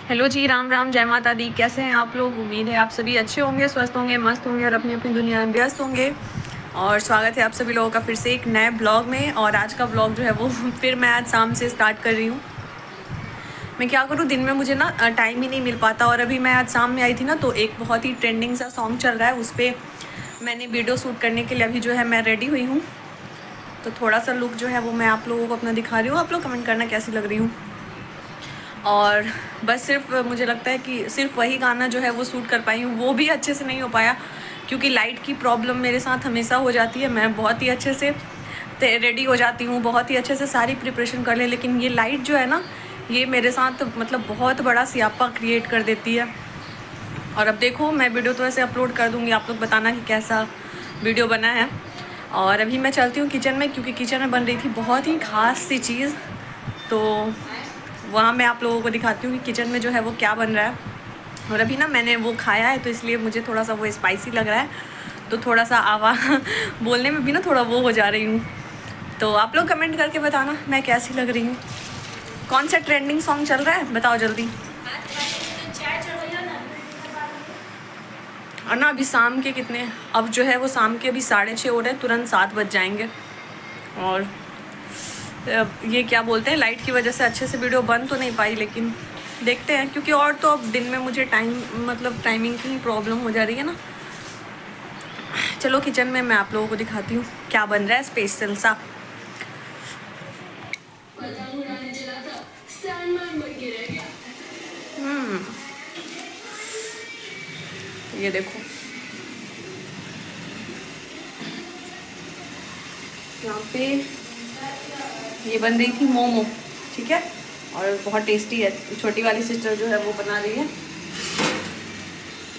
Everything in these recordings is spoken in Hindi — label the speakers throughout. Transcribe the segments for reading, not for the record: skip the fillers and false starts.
Speaker 1: हेलो जी, राम राम, जय माता दी। कैसे हैं आप लोग? उम्मीद है आप सभी अच्छे होंगे, स्वस्थ होंगे, मस्त होंगे और अपनी अपनी दुनिया में व्यस्त होंगे। और स्वागत है आप सभी लोगों का फिर से एक नए ब्लॉग में। और आज का ब्लॉग जो है वो फिर मैं आज शाम से स्टार्ट कर रही हूँ। मैं क्या करूँ, दिन में मुझे ना टाइम ही नहीं मिल पाता। और अभी मैं आज शाम में आई थी ना, तो एक बहुत ही ट्रेंडिंग सा सॉन्ग चल रहा है, उस पर मैंने वीडियो शूट करने के लिए अभी जो है मैं रेडी हुई हूँ। तो थोड़ा सा लुक जो है वो मैं आप लोगों को अपना दिखा रही हूँ। आप लोग कमेंट करना कैसी लग रही हूँ। और बस सिर्फ मुझे लगता है कि सिर्फ वही गाना जो है वो शूट कर पाई हूँ, वो भी अच्छे से नहीं हो पाया क्योंकि लाइट की प्रॉब्लम मेरे साथ हमेशा हो जाती है। मैं बहुत ही अच्छे से रेडी हो जाती हूँ, बहुत ही अच्छे से सारी प्रिपरेशन कर ले, लेकिन ये लाइट जो है ना, ये मेरे साथ मतलब बहुत बड़ा सियापा क्रिएट कर देती है। और अब देखो, मैं वीडियो तो ऐसे अपलोड कर दूँगी, आप लोग बताना कि कैसा वीडियो बना है। और अभी मैं चलती हूँ किचन में, क्योंकि किचन में बन रही थी बहुत ही ख़ास सी चीज़। तो वहाँ मैं आप लोगों को दिखाती हूँ कि किचन में जो है वो क्या बन रहा है। और अभी ना मैंने वो खाया है, तो इसलिए मुझे थोड़ा सा वो स्पाइसी लग रहा है, तो थोड़ा सा बोलने में भी ना थोड़ा वो हो जा रही हूँ। तो आप लोग कमेंट करके बताना मैं कैसी लग रही हूँ। कौन सा ट्रेंडिंग सॉन्ग चल रहा है बताओ जल्दी। और ना अभी शाम के कितने, अब जो है वो शाम के अभी 6:30 हो रहे हैं, तुरंत 7 बज जाएंगे। और ये क्या बोलते हैं, लाइट की वजह से अच्छे से वीडियो बन तो नहीं पाई, लेकिन देखते हैं, क्योंकि और तो अब दिन में मुझे मतलब टाइमिंग की प्रॉब्लम हो जा रही है ना। चलो किचन में मैं आप लोगों को दिखाती हूँ क्या बन रहा है स्पेशल सा। ये देखो, यहाँ पे ये बन रही थी मोमो, ठीक है, और बहुत टेस्टी है। छोटी वाली सिस्टर जो है वो बना रही है,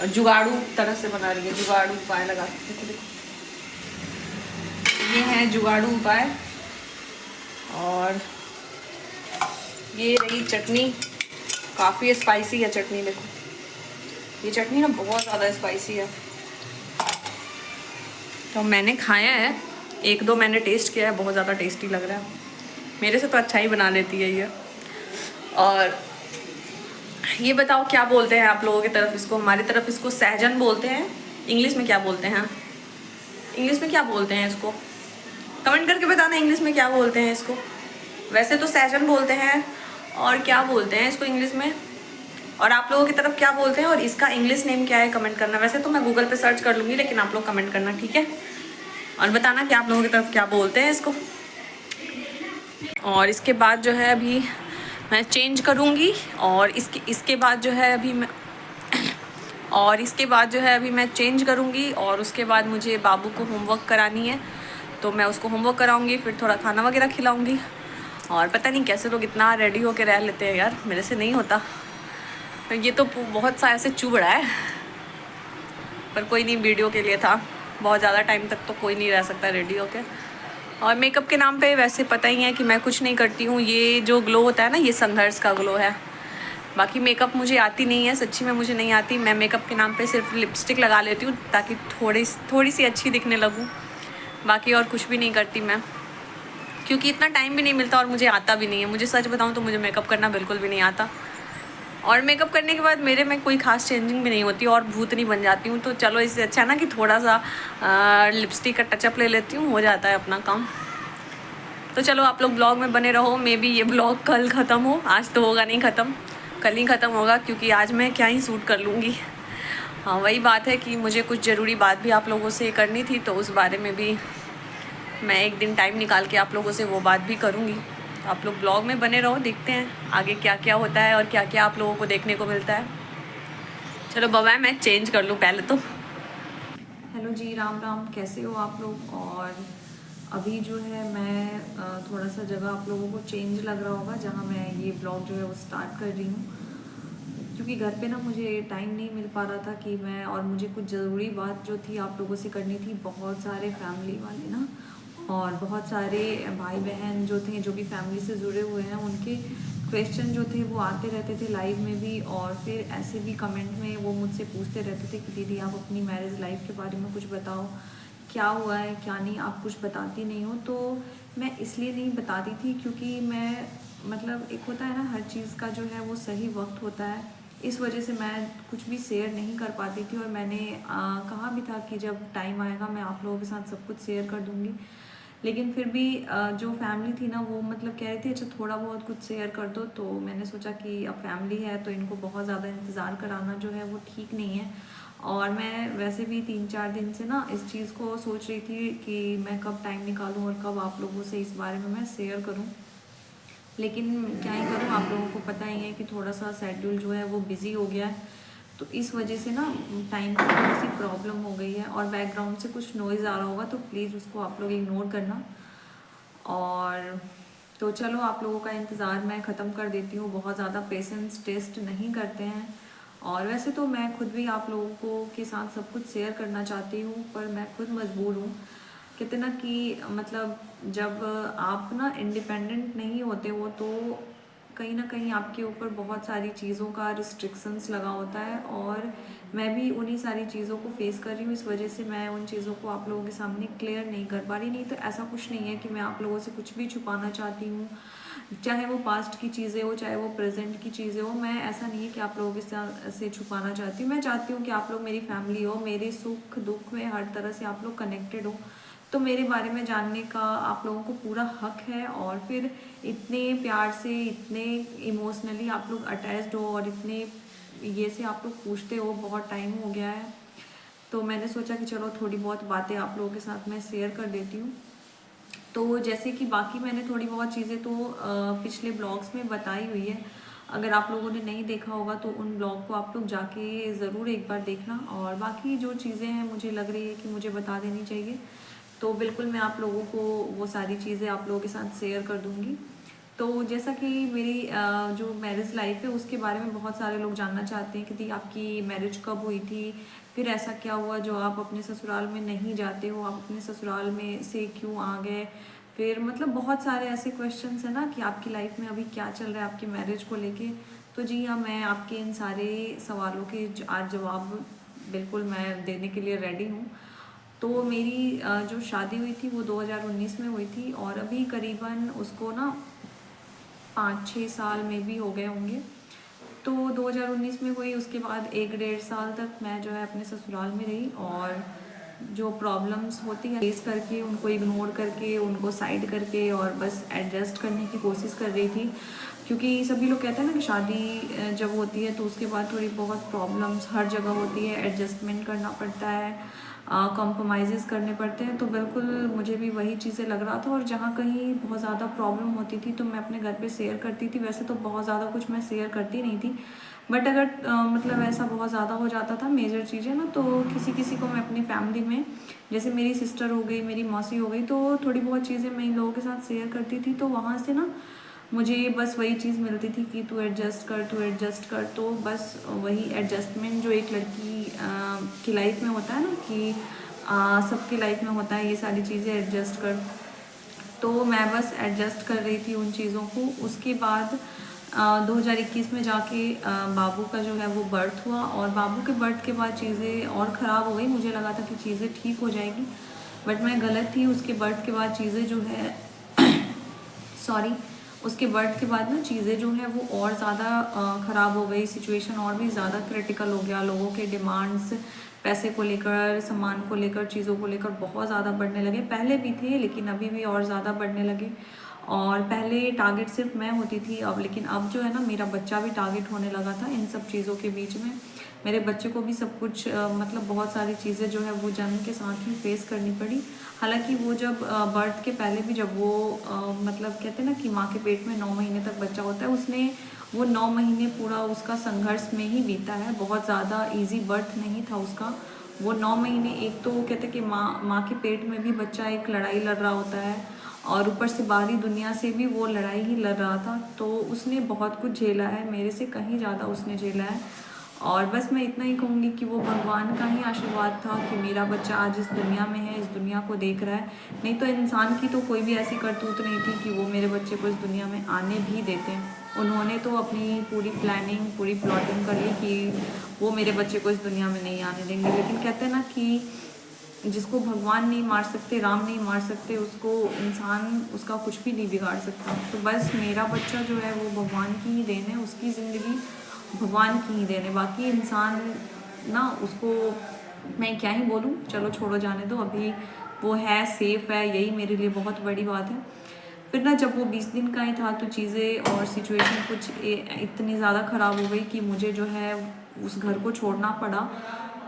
Speaker 1: और जुगाड़ू तरह से बना रही है, जुगाड़ू उपाय लगा के। देखो देखो, ये है जुगाड़ू उपाय। और ये रही चटनी, काफ़ी स्पाइसी है चटनी। देखो ये चटनी ना बहुत ज़्यादा स्पाइसी है। तो मैंने खाया है, एक दो मैंने टेस्ट किया है, बहुत ज़्यादा टेस्टी लग रहा है। मेरे से तो अच्छा ही बना लेती है ये। और ये बताओ क्या बोलते हैं आप लोगों की तरफ इसको? हमारी तरफ इसको सहजन बोलते हैं। इंग्लिश में क्या बोलते हैं? इंग्लिश में क्या बोलते हैं इसको? कमेंट करके बताना इंग्लिश में क्या बोलते हैं इसको। वैसे तो सहजन बोलते हैं, और क्या बोलते हैं इसको इंग्लिश में, और आप लोगों की तरफ क्या बोलते हैं, और इसका इंग्लिश नेम क्या है कमेंट करना। वैसे तो मैं गूगल पे सर्च कर लूँगी, लेकिन आप लोग कमेंट करना, ठीक है? और बताना कि आप लोगों की तरफ क्या बोलते हैं इसको। और इसके बाद जो है अभी मैं चेंज करूँगी, और इसके बाद जो है अभी मैं चेंज करूँगी, और उसके बाद मुझे बाबू को होमवर्क करानी है, तो मैं उसको होमवर्क कराऊँगी, फिर थोड़ा खाना वगैरह खिलाऊँगी। और पता नहीं कैसे लोग इतना रेडी होके रह लेते हैं यार, मेरे से नहीं होता। तो ये तो बहुत सा ऐसे चुभ रहा है, पर कोई नहीं, वीडियो के लिए था। बहुत ज़्यादा टाइम तक तो कोई नहीं रह सकता रेडी होके। और मेकअप के नाम पे वैसे पता ही है कि मैं कुछ नहीं करती हूँ। ये जो ग्लो होता है ना, ये संघर्ष का ग्लो है। बाकी मेकअप मुझे आती नहीं है, सच्ची में मुझे नहीं आती। मैं मेकअप के नाम पे सिर्फ लिपस्टिक लगा लेती हूँ ताकि थोड़ी सी अच्छी दिखने लगूँ। बाकी और कुछ भी नहीं करती मैं, क्योंकि इतना टाइम भी नहीं मिलता और मुझे आता भी नहीं है। मुझे सच बताऊँ तो मुझे मेकअप करना बिल्कुल भी नहीं आता। और मेकअप करने के बाद मेरे में कोई खास चेंजिंग भी नहीं होती और भूतनी बन जाती हूँ। तो चलो, इससे अच्छा ना कि थोड़ा सा लिपस्टिक का टचअप ले लेती हूँ, हो जाता है अपना काम। तो चलो आप लोग ब्लॉग में बने रहो। मे बी ये ब्लॉग कल ख़त्म हो, आज तो होगा नहीं ख़त्म, कल ही ख़त्म होगा, क्योंकि आज मैं क्या ही शूट कर लूँगी। हाँ, वही बात है कि मुझे कुछ ज़रूरी बात भी आप लोगों से करनी थी, तो उस बारे में भी मैं एक दिन टाइम निकाल के आप लोगों से वो बात भी करूँगी। तो आप लोग ब्लॉग में बने रहो, देखते हैं आगे क्या क्या होता है और क्या क्या आप लोगों को देखने को मिलता है। चलो बाय, मैं चेंज कर लूँ पहले तो। हेलो जी, राम राम, कैसे हो आप लोग? और अभी जो है मैं थोड़ा सा जगह आप लोगों को चेंज लग रहा होगा, जहाँ मैं ये ब्लॉग जो है वो स्टार्ट कर रही हूँ, क्योंकि घर पे ना मुझे टाइम नहीं मिल पा रहा था कि मैं, और मुझे कुछ ज़रूरी बात जो थी आप लोगों से करनी थी। बहुत सारे फैमिली वाले ना, और बहुत सारे भाई बहन जो थे, जो भी फैमिली से जुड़े हुए हैं, उनके क्वेश्चन जो थे वो आते रहते थे लाइव में भी, और फिर ऐसे भी कमेंट में वो मुझसे पूछते रहते थे कि दीदी आप अपनी मैरिज लाइफ के बारे में कुछ बताओ, क्या हुआ है क्या नहीं, आप कुछ बताती नहीं हो। तो मैं इसलिए नहीं बताती थी क्योंकि मैं मतलब एक होता है ना, हर चीज़ का जो है वो सही वक्त होता है। इस वजह से मैं कुछ भी शेयर नहीं कर पाती थी, और मैंने कहा भी था कि जब टाइम आएगा मैं आप लोगों के साथ सब कुछ शेयर कर दूँगी। लेकिन फिर भी जो फैमिली थी ना, वो मतलब कह रही थी अच्छा थोड़ा बहुत कुछ शेयर कर दो। तो मैंने सोचा कि अब फैमिली है तो इनको बहुत ज़्यादा इंतज़ार कराना जो है वो ठीक नहीं है। और मैं वैसे भी 3-4 दिन से ना इस चीज़ को सोच रही थी कि मैं कब टाइम निकालूं और कब आप लोगों से इस बारे में मैं शेयर करूं। लेकिन क्या ही करूं, आप लोगों को पता ही है कि थोड़ा सा शेड्यूल जो है वो बिज़ी हो गया है। तो इस वजह से ना टाइम की थोड़ी सी प्रॉब्लम हो गई है। और बैकग्राउंड से कुछ नॉइज़ आ रहा होगा तो प्लीज़ उसको आप लोग इग्नोर करना। और तो चलो, आप लोगों का इंतज़ार मैं ख़त्म कर देती हूँ। बहुत ज़्यादा पेशेंस टेस्ट नहीं करते हैं। और वैसे तो मैं खुद भी आप लोगों को के साथ सब कुछ शेयर करना चाहती हूँ, पर मैं खुद मजबूर हूँ। कहते ना कि मतलब जब आप ना इंडिपेंडेंट नहीं होते हो तो कहीं ना कहीं आपके ऊपर बहुत सारी चीज़ों का रिस्ट्रिक्शंस लगा होता है। और मैं भी उन्हीं सारी चीज़ों को फेस कर रही हूँ। इस वजह से मैं उन चीज़ों को आप लोगों के सामने क्लियर नहीं कर पा रही। नहीं तो ऐसा कुछ नहीं है कि मैं आप लोगों से कुछ भी छुपाना चाहती हूँ, चाहे वो पास्ट की चीज़ें हो चाहे वो प्रेजेंट की चीज़ें हो। मैं ऐसा नहीं है कि आप लोगों के साथ से छुपाना चाहती हूँ। मैं चाहती हूँ कि आप लोग मेरी फैमिली हो, मेरे सुख दुख में हर तरह से आप लोग कनेक्टेड हो। तो मेरे बारे में जानने का आप लोगों को पूरा हक है। और फिर इतने प्यार से, इतने इमोशनली आप लोग अटैच्ड हो, और इतने ये से आप लोग पूछते हो, बहुत टाइम हो गया है। तो मैंने सोचा कि चलो थोड़ी बहुत बातें आप लोगों के साथ मैं शेयर कर देती हूँ। तो जैसे कि बाकी मैंने थोड़ी बहुत चीज़ें तो पिछले ब्लॉग्स में बताई हुई है। अगर आप लोगों ने नहीं देखा होगा तो उन ब्लॉग को आप लोग जाके ज़रूर एक बार देखना। और बाकी जो चीज़ें हैं मुझे लग रही है कि मुझे बता देनी चाहिए, तो बिल्कुल मैं आप लोगों को वो सारी चीज़ें आप लोगों के साथ शेयर कर दूँगी। तो जैसा कि मेरी जो मैरिज लाइफ है उसके बारे में बहुत सारे लोग जानना चाहते हैं कि दी आपकी मैरिज कब हुई थी, फिर ऐसा क्या हुआ जो आप अपने ससुराल में नहीं जाते हो, आप अपने ससुराल में से क्यों आ गए। फिर मतलब बहुत सारे ऐसे क्वेश्चंस हैं ना कि आपकी लाइफ में अभी क्या चल रहा है आपकी मैरिज को लेके। तो जी हाँ, मैं आपके इन सारे सवालों के आज जवाब बिल्कुल मैं देने के लिए रेडी हूँ। तो मेरी जो शादी हुई थी वो 2019 में हुई थी, और अभी करीबन उसको ना 5-6 साल में भी हो गए होंगे। तो 2019 में हुई, उसके बाद 1-1.5 साल तक मैं जो है अपने ससुराल में रही। और जो प्रॉब्लम्स होती है फेस करके, उनको इग्नोर करके, उनको साइड करके, और बस एडजस्ट करने की कोशिश कर रही थी। क्योंकि सभी लोग कहते हैं ना कि शादी जब होती है तो उसके बाद थोड़ी बहुत प्रॉब्लम्स हर जगह होती है, एडजस्टमेंट करना पड़ता है, कॉम्प्रोमाइज़ करने पड़ते हैं। तो बिल्कुल मुझे भी वही चीज़ें लग रहा था। और जहाँ कहीं बहुत ज़्यादा प्रॉब्लम होती थी तो मैं अपने घर पे शेयर करती थी। वैसे तो बहुत ज़्यादा कुछ मैं शेयर करती नहीं थी, बट अगर मतलब ऐसा बहुत ज़्यादा हो जाता था मेजर चीज़ें ना, तो किसी किसी को मैं अपनी फैमिली में, जैसे मेरी सिस्टर हो गई, मेरी मौसी हो गई, तो थोड़ी बहुत चीज़ें मैं इन लोगों के साथ शेयर करती थी। तो वहाँ से ना मुझे बस वही चीज़ मिलती थी कि तू एडजस्ट कर, तू एडजस्ट कर। तो बस वही एडजस्टमेंट जो एक लड़की की लाइफ में होता है ना कि सबकी लाइफ में होता है, ये सारी चीज़ें एडजस्ट कर। तो मैं बस एडजस्ट कर रही थी उन चीज़ों को। उसके बाद 2021 में जाके बाबू का जो है वो बर्थ हुआ। और बाबू के बर्थ के बाद चीज़ें और ख़राब हो गई। मुझे लगा था कि चीज़ें ठीक हो जाएगी, बट मैं गलत थी। उसके बर्थ के बाद चीज़ें जो है सॉरी, उसके बर्थ के बाद ना चीज़ें जो है वो और ज़्यादा ख़राब हो गई। सिचुएशन और भी ज़्यादा क्रिटिकल हो गया। लोगों के डिमांड्स पैसे को लेकर, सामान को लेकर, चीज़ों को लेकर बहुत ज़्यादा बढ़ने लगे। पहले भी थे लेकिन अभी भी और ज़्यादा बढ़ने लगे। और पहले टारगेट सिर्फ मैं होती थी, अब लेकिन अब जो है ना मेरा बच्चा भी टारगेट होने लगा था इन सब चीज़ों के बीच में। मेरे बच्चे को भी सब कुछ मतलब बहुत सारी चीज़ें जो है वो जन्म के साथ ही फेस करनी पड़ी। हालांकि वो जब बर्थ के पहले भी जब वो मतलब कहते हैं ना कि माँ के पेट में 9 महीने तक बच्चा होता है, उसने वो 9 महीने पूरा उसका संघर्ष में ही बीता है। बहुत ज़्यादा इजी बर्थ नहीं था उसका। वो 9 महीने, एक तो वो कहते हैं कि माँ के पेट में भी बच्चा एक लड़ाई लड़ रहा होता है, और ऊपर से बाहरी दुनिया से भी वो लड़ाई ही लड़ रहा था। तो उसने बहुत कुछ झेला है, मेरे से कहीं ज़्यादा उसने झेला है। और बस मैं इतना ही कहूँगी कि वो भगवान का ही आशीर्वाद था कि मेरा बच्चा आज इस दुनिया में है, इस दुनिया को देख रहा है। नहीं तो इंसान की तो कोई भी ऐसी करतूत नहीं थी कि वो मेरे बच्चे को इस दुनिया में आने भी देते हैं। उन्होंने तो अपनी पूरी प्लानिंग, पूरी प्लॉटिंग कर ली कि वो मेरे बच्चे को इस दुनिया में नहीं आने देंगे। लेकिन कहते हैं ना कि जिसको भगवान नहीं मार सकते, राम नहीं मार सकते, उसको इंसान उसका कुछ भी नहीं बिगाड़ सकता। तो बस मेरा बच्चा जो है वो भगवान की ही देन है, उसकी ज़िंदगी भगवान की ही देन है। बाकी इंसान ना, उसको मैं क्या ही बोलूँ, चलो छोड़ो, जाने दो। अभी वो है, सेफ है, यही मेरे लिए बहुत बड़ी बात है। फिर ना जब वो 20 दिन का ही था तो चीज़ें और सिचुएशन कुछ इतनी ज़्यादा ख़राब हो गई कि मुझे जो है उस घर को छोड़ना पड़ा।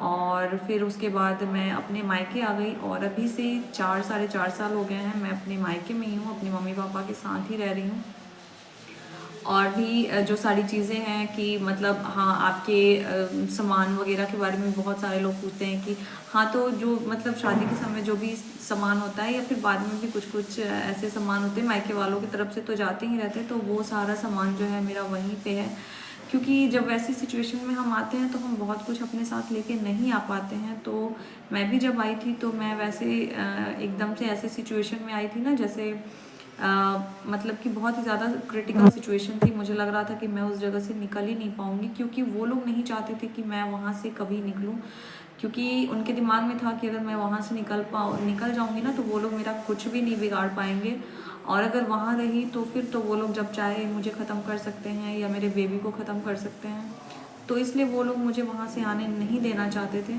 Speaker 1: और फिर उसके बाद मैं अपने मायके आ गई, और अभी से 4 साढ़े 4 साल हो गए हैं मैं अपने मायके में ही हूँ, अपने मम्मी पापा के साथ ही रह रही हूँ। और भी जो सारी चीज़ें हैं कि मतलब हाँ, आपके सामान वगैरह के बारे में बहुत सारे लोग पूछते हैं कि हाँ, तो जो मतलब शादी के समय जो भी सामान होता है या फिर बाद में भी कुछ कुछ ऐसे सामान होते हैं मायके वालों की तरफ से तो जाते ही रहते हैं, तो वो सारा सामान जो है मेरा वहीं पे है। क्योंकि जब वैसी सिचुएशन में हम आते हैं तो हम बहुत कुछ अपने साथ लेके नहीं आ पाते हैं। तो मैं भी जब आई थी तो मैं वैसे एकदम से ऐसे सिचुएशन में आई थी ना, जैसे मतलब कि बहुत ही ज़्यादा क्रिटिकल सिचुएशन थी। मुझे लग रहा था कि मैं उस जगह से निकल ही नहीं पाऊँगी, क्योंकि वो लोग नहीं चाहते थे कि मैं वहाँ से कभी निकलूँ। क्योंकि उनके दिमाग में था कि अगर मैं वहाँ से निकल जाऊँगी ना तो वो लोग मेरा कुछ भी नहीं बिगाड़ पाएंगे, और अगर वहाँ रही तो फिर तो वो लोग जब चाहे मुझे ख़त्म कर सकते हैं या मेरे बेबी को ख़त्म कर सकते हैं। तो इसलिए वो लोग मुझे वहाँ से आने नहीं देना चाहते थे।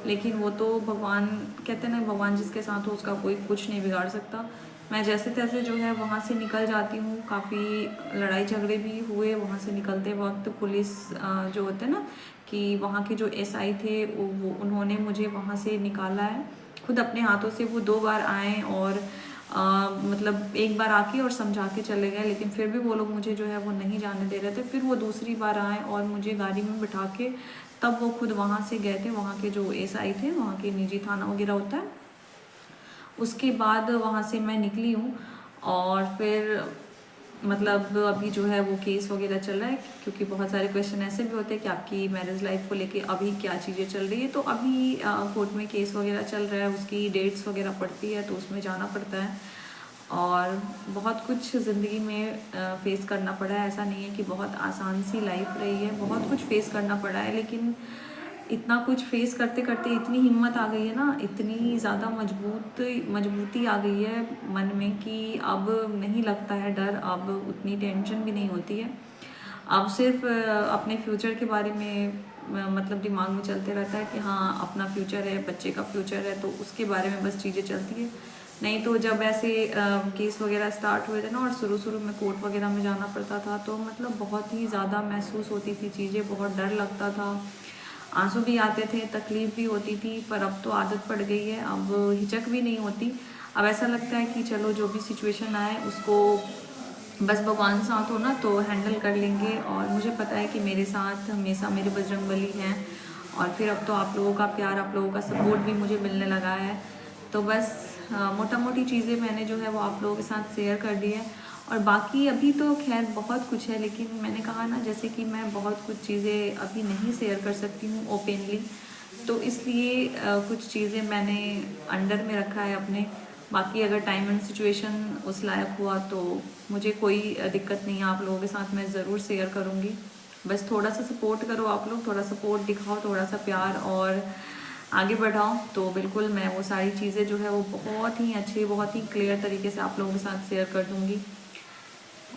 Speaker 1: लेकिन वो तो भगवान, कहते हैं ना, भगवान जिसके साथ हो उसका कोई कुछ नहीं बिगाड़ सकता। मैं जैसे तैसे जो है वहाँ से निकल जाती हूँ। काफ़ी लड़ाई झगड़े भी हुए वहाँ से निकलते वक्त। पुलिस जो होते हैं ना, कि वहाँ के जो एसआई थे वो उन्होंने मुझे वहाँ से निकाला है खुद अपने हाथों से। वो 2 बार आए और मतलब एक बार आके और समझा के चले गए, लेकिन फिर भी वो लोग मुझे जो है वो नहीं जाने दे रहे थे। फिर वो दूसरी बार आए और मुझे गाड़ी में बिठा के तब वो खुद वहाँ से गए थे। वहाँ के जो एसआई थे, वहाँ के निजी थाना वगैरह होता है, उसके बाद वहाँ से मैं निकली हूँ। और फिर मतलब अभी जो है वो केस वगैरह चल रहा है, क्योंकि बहुत सारे क्वेश्चन ऐसे भी होते हैं कि आपकी मैरिज लाइफ को लेके अभी क्या चीज़ें चल रही है। तो अभी कोर्ट में केस वगैरह चल रहा है, उसकी डेट्स वगैरह पड़ती है तो उसमें जाना पड़ता है। और बहुत कुछ ज़िंदगी में फेस करना पड़ा है। ऐसा नहीं है कि बहुत आसान सी लाइफ रही है, बहुत कुछ फेस करना पड़ा है। लेकिन इतना कुछ फेस करते करते इतनी हिम्मत आ गई है ना, इतनी ज़्यादा मजबूती आ गई है मन में कि अब नहीं लगता है डर, अब उतनी टेंशन भी नहीं होती है। अब सिर्फ अपने फ्यूचर के बारे में मतलब दिमाग में चलते रहता है कि हाँ, अपना फ्यूचर है, बच्चे का फ्यूचर है, तो उसके बारे में बस चीज़ें चलती है। नहीं तो जब ऐसे केस वगैरह स्टार्ट हुए थे ना और शुरू में कोर्ट वगैरह में जाना पड़ता था, तो मतलब बहुत ही ज़्यादा महसूस होती थी चीज़ें, बहुत डर लगता था, आंसू भी आते थे, तकलीफ़ भी होती थी। पर अब तो आदत पड़ गई है, अब हिचक भी नहीं होती। अब ऐसा लगता है कि चलो जो भी सिचुएशन आए उसको बस भगवान साथ हो ना तो हैंडल कर लेंगे। और मुझे पता है कि मेरे साथ हमेशा मेरे बजरंगबली हैं। और फिर अब तो आप लोगों का प्यार, आप लोगों का सपोर्ट भी मुझे मिलने लगा है। तो बस मोटा मोटी चीज़ें मैंने जो है वो आप लोगों के साथ शेयर कर दी है। और बाकी अभी तो खैर बहुत कुछ है, लेकिन मैंने कहा ना, जैसे कि मैं बहुत कुछ चीज़ें अभी नहीं शेयर कर सकती हूँ ओपनली, तो इसलिए कुछ चीज़ें मैंने अंडर में रखा है अपने। बाकी अगर टाइम एंड सिचुएशन उस लायक हुआ तो मुझे कोई दिक्कत नहीं है, आप लोगों के साथ मैं ज़रूर शेयर करूँगी। बस थोड़ा सा सपोर्ट करो आप लोग, थोड़ा सपोर्ट दिखाओ, थोड़ा सा प्यार और आगे बढ़ाओ, तो बिल्कुल मैं वो सारी चीज़ें जो है वो बहुत ही अच्छी, बहुत ही क्लियर तरीके से आप लोगों के साथ शेयर कर दूँगी।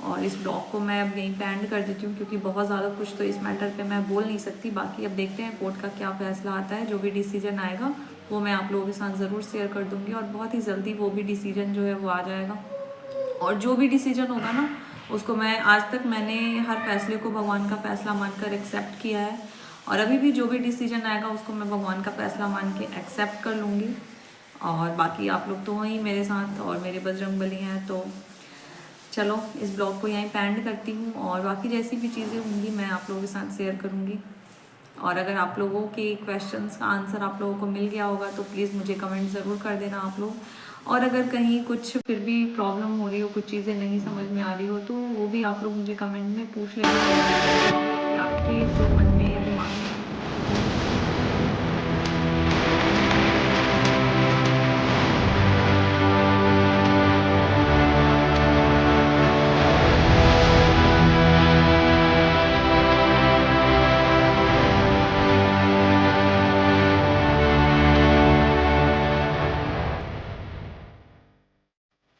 Speaker 1: और इस ब्लॉग को मैं अब यहीं पे एंड कर देती हूँ, क्योंकि बहुत ज़्यादा कुछ तो इस मैटर पे मैं बोल नहीं सकती। बाकी अब देखते हैं कोर्ट का क्या फ़ैसला आता है, जो भी डिसीजन आएगा वो मैं आप लोगों के साथ ज़रूर शेयर कर दूँगी। और बहुत ही जल्दी वो भी डिसीजन जो है वो आ जाएगा। और जो भी डिसीजन होगा ना, उसको मैं, आज तक मैंने हर फैसले को भगवान का फ़ैसला मानकर एक्सेप्ट किया है, और अभी भी जो भी डिसीजन आएगा उसको मैं भगवान का फ़ैसला मान के एक्सेप्ट कर लूँगी। और बाकी आप लोग तो वहीं मेरे साथ और मेरे बजरंगबली हैं। तो चलो इस ब्लॉग को यहीं पे एंड करती हूँ, और बाकी जैसी भी चीज़ें होंगी मैं आप लोगों के साथ शेयर करूँगी। और अगर आप लोगों के क्वेश्चंस का आंसर आप लोगों को मिल गया होगा तो प्लीज़ मुझे कमेंट ज़रूर कर देना आप लोग। और अगर कहीं कुछ फिर भी प्रॉब्लम हो रही हो, कुछ चीज़ें नहीं समझ में आ रही हो, तो वो भी आप लोग मुझे कमेंट में पूछ लेना। आपके जो मन में